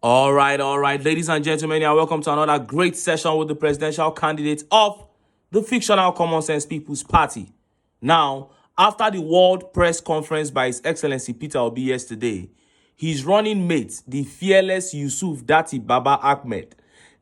All right, ladies and gentlemen, and welcome to another great session with the presidential candidate of the fictional Common Sense People's Party. Now, after the World Press Conference by His Excellency Peter Obi yesterday, his running mate, the fearless Yusuf Datti Baba Ahmed,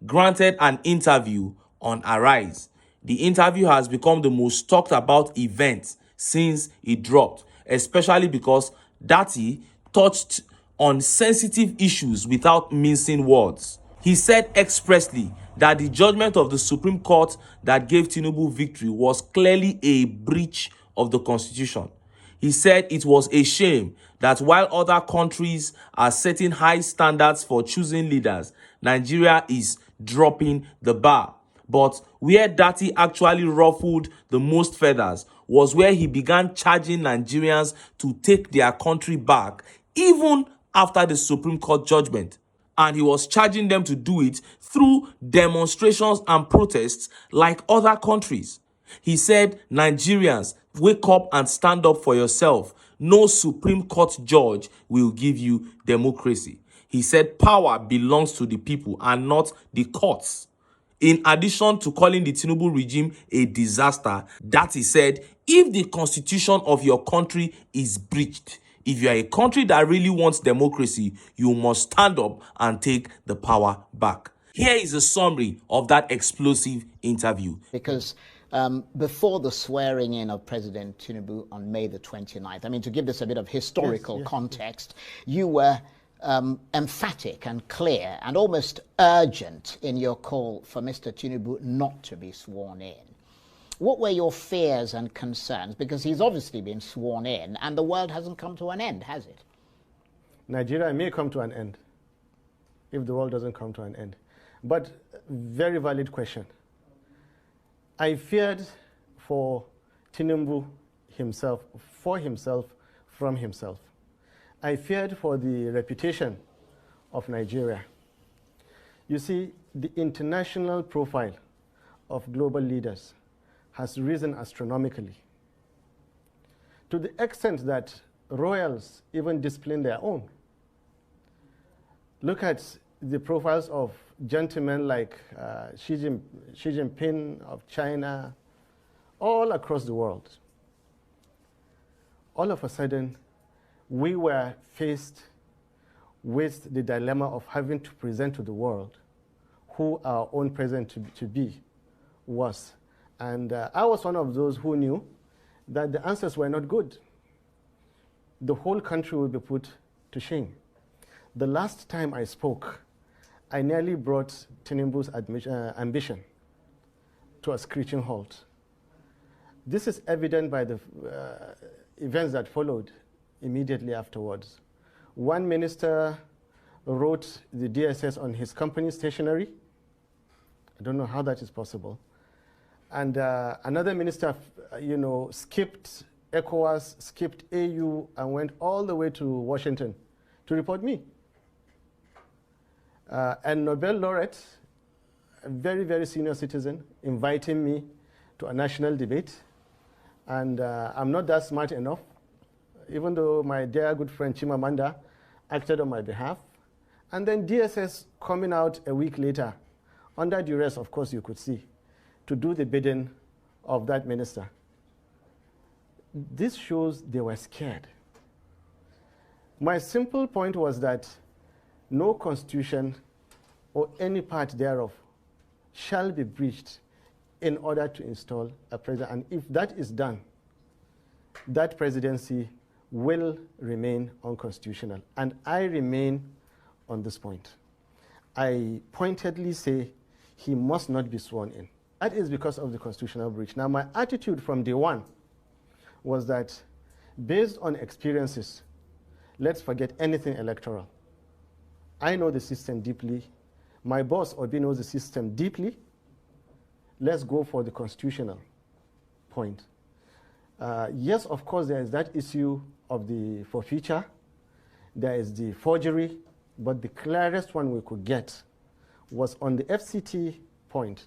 granted an interview on Arise. The interview has become the most talked about event since it dropped, especially because Datti touched on sensitive issues without mincing words. He said expressly that the judgment of the Supreme Court that gave Tinubu victory was clearly a breach of the Constitution. He said it was a shame that while other countries are setting high standards for choosing leaders, Nigeria is dropping the bar. But where Datti actually ruffled the most feathers was where he began charging Nigerians to take their country back, even after the Supreme Court judgment. And he was charging them to do it through demonstrations and protests like other countries. He said, Nigerians, wake up and stand up for yourself. No Supreme Court judge will give you democracy. He said power belongs to the people and not the courts. In addition to calling the Tinubu regime a disaster, Datti said, if the constitution of your country is breached, if you are a country that really wants democracy, you must stand up and take the power back. Here is a summary of that explosive interview. Because before the swearing in of President Tinubu on May the 29th, I mean, to give this a bit of historical context, you were emphatic and clear and almost urgent in your call for Mr. Tinubu not to be sworn in. What were your fears and concerns? Because he's obviously been sworn in and the world hasn't come to an end, has it? Nigeria may come to an end if the world doesn't come to an end. But very valid question. I feared for Tinubu himself, from himself. I feared for the reputation of Nigeria. You see, the international profile of global leaders has risen astronomically, to the extent that royals even discipline their own. Look at the profiles of gentlemen like Xi Jinping of China, all across the world. All of a sudden, we were faced with the dilemma of having to present to the world who our own president to be was. And I was one of those who knew that the answers were not good. The whole country would be put to shame. The last time I spoke, I nearly brought Tinubu's ambition to a screeching halt. This is evident by the events that followed immediately afterwards. One minister wrote the DSS on his company stationery. I don't know how that is possible. And another minister, skipped ECOWAS, skipped AU, and went all the way to Washington to report me. And Nobel laureate, a very, very senior citizen, inviting me to a national debate. And I'm not that smart enough, even though my dear good friend Chimamanda acted on my behalf. And then DSS coming out a week later, under duress, of course, you could see, to do the bidding of that minister. This shows they were scared. My simple point was that no constitution or any part thereof shall be breached in order to install a president. And if that is done, that presidency will remain unconstitutional. And I remain on this point. I pointedly say he must not be sworn in. That is because of the constitutional breach. Now, my attitude from day one was that, based on experiences, let's forget anything electoral. I know the system deeply. My boss, Obi, knows the system deeply. Let's go for the constitutional point. Yes, of course, there is that issue of the forfeiture. There is the forgery. But the clearest one we could get was on the FCT point.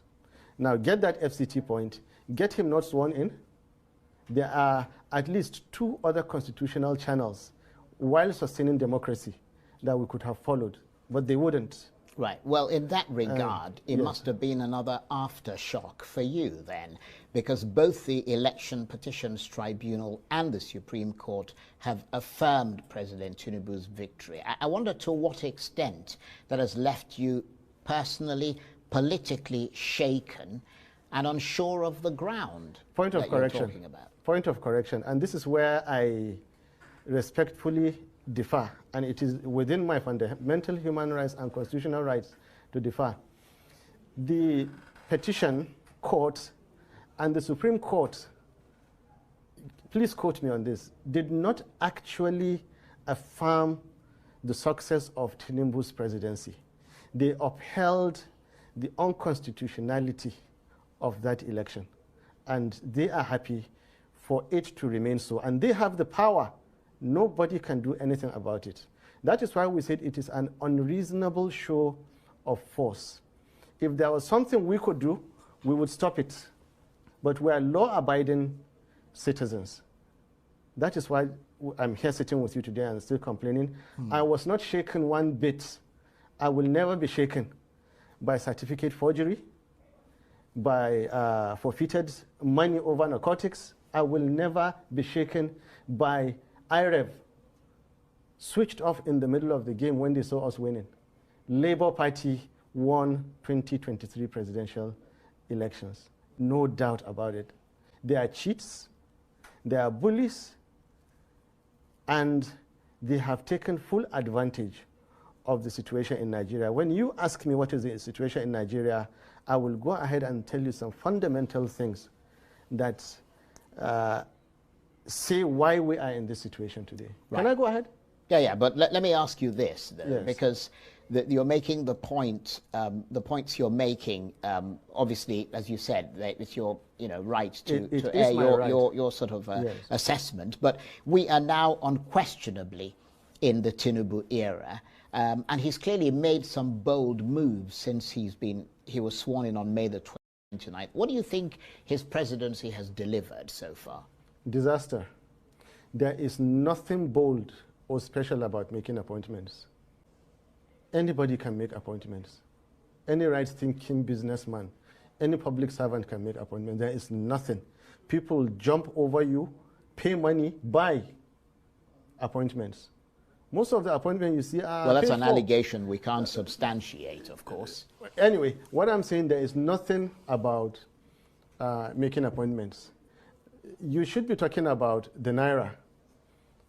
Now, get that FCT point, get him not sworn in. There are at least 2 other constitutional channels while sustaining democracy that we could have followed. but they wouldn't. Right. Well, in that regard, it must have been another aftershock for you then, because both the Election Petitions Tribunal and the Supreme Court have affirmed President Tinubu's victory. I wonder to what extent that has left you personally, politically shaken and unsure of the ground. Point of correction. You're talking about. Point of correction. And this is where I respectfully differ, and it is within my fundamental human rights and constitutional rights to differ. The petition court and the Supreme Court, please quote me on this, did not actually affirm the success of Tinubu's presidency. They upheld the unconstitutionality of that election, and they are happy for it to remain so, and they have the power. Nobody can do anything about it. That is why we said it is an unreasonable show of force. If there was something we could do, we would stop it. But we are law-abiding citizens. That is why I'm here sitting with you today and still complaining. I was not shaken one bit. I will never be shaken by certificate forgery, by forfeited money over narcotics. I will never be shaken by IREV switched off in the middle of the game when they saw us winning. Labour Party won 2023 presidential elections. No doubt about it. They are cheats, they are bullies, and they have taken full advantage of the situation in Nigeria. When you ask me what is the situation in Nigeria, I will go ahead and tell you some fundamental things that say why we are in this situation today. Right. Can I go ahead? Yeah, but let me ask you this, though, Yes. because you're making the point, the points you're making, obviously, as you said, that it's your right to air your sort of Yes. assessment, but we are now unquestionably in the Tinubu era, and he's clearly made some bold moves since he was sworn in on May the 29th. What do you think his presidency has delivered so far? Disaster. There is nothing bold or special about making appointments. Anybody can make appointments. Any right-thinking businessman, any public servant can make appointments. There is nothing. People jump over you, pay money, buy appointments. Most of the appointments you see are Well, that's paid an for. allegation we can't substantiate, of course. Anyway, what I'm saying, there is nothing about making appointments. You should be talking about the Naira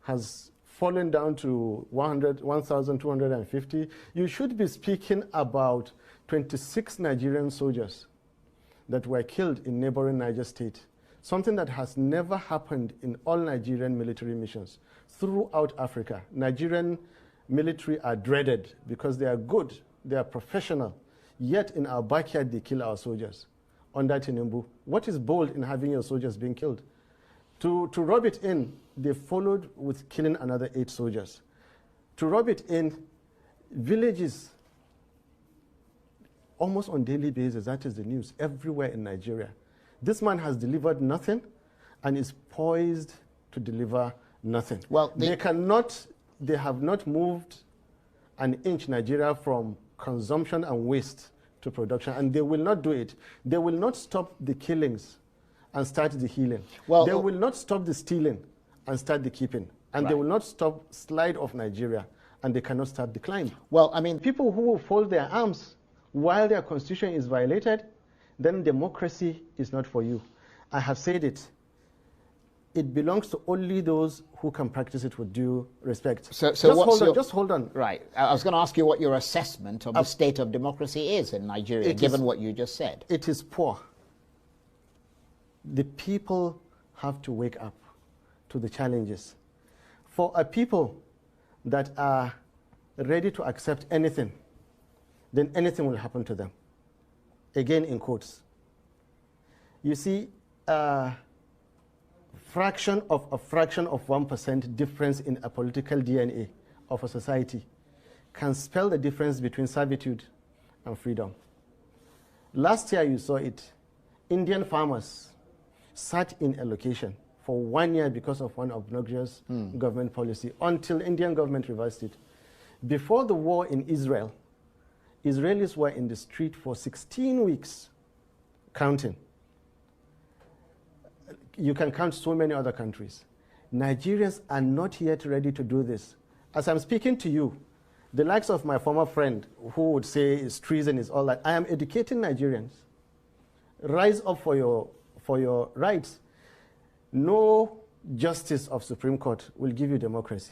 has fallen down to 1,250. You should be speaking about 26 Nigerian soldiers that were killed in neighboring Niger State, something that has never happened in all Nigerian military missions throughout Africa. Nigerian military are dreaded because they are good, they are professional, yet in our backyard they kill our soldiers. Under Tinubu, what is bold in having your soldiers being killed? To rub it in, they followed with killing another 8 soldiers. To rub it in, villages, almost on daily basis, that is the news, everywhere in Nigeria. This man has delivered nothing and is poised to deliver nothing. Well, they have not moved an inch Nigeria from consumption and waste to production, and they will not do it. They will not stop the killings and start the healing. Well, they will not stop the stealing and start the keeping. And they will not stop slide of Nigeria, and they cannot start the climb. Well, I mean, people who will fold their arms while their constitution is violated, then democracy is not for you. I have said it. It belongs to only those who can practice it with due respect. So just hold on. Right. I was going to ask you what your assessment of the state of democracy is in Nigeria, given what you just said. It is poor. The people have to wake up to the challenges. For a people that are ready to accept anything, then anything will happen to them. Again, in quotes. You see, a fraction of 1% difference in a political DNA of a society can spell the difference between servitude and freedom. Last year you saw it. Indian farmers sat in a location for 1 year because of one obnoxious government policy until Indian government reversed it. Before the war in Israel, Israelis were in the street for 16 weeks, counting. You can count so many other countries. Nigerians are not yet ready to do this. As I'm speaking to you, the likes of my former friend who would say it's treason, is all that, I am educating Nigerians. Rise up for your rights. No justice of Supreme Court will give you democracy.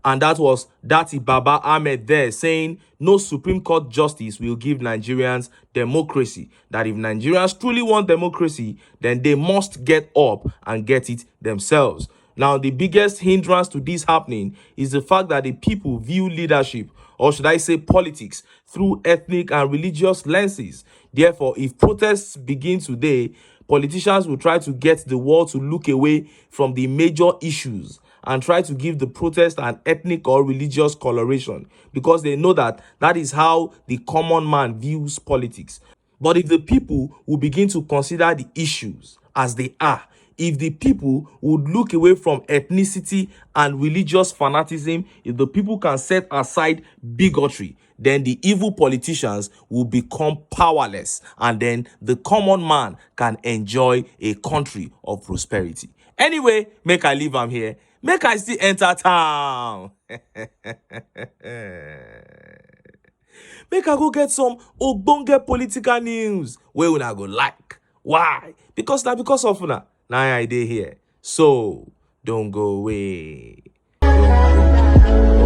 And that was DATTI Baba Ahmed there saying no Supreme Court justice will give Nigerians democracy. That if Nigerians truly want democracy, then they must get up and get it themselves. Now, the biggest hindrance to this happening is the fact that the people view leadership, or should I say politics, through ethnic and religious lenses. Therefore, if protests begin today, politicians will try to get the world to look away from the major issues and try to give the protest an ethnic or religious coloration, because they know that that is how the common man views politics. But if the people will begin to consider the issues as they are, if the people would look away from ethnicity and religious fanaticism, if the people can set aside bigotry, then the evil politicians will become powerless, and then the common man can enjoy a country of prosperity. Anyway, make I leave am here. Make I still enter town. Make I go get some ogbonge political news wey una go like. Why? Because na because of una. Now I dey here. So, don't go away. Don't go.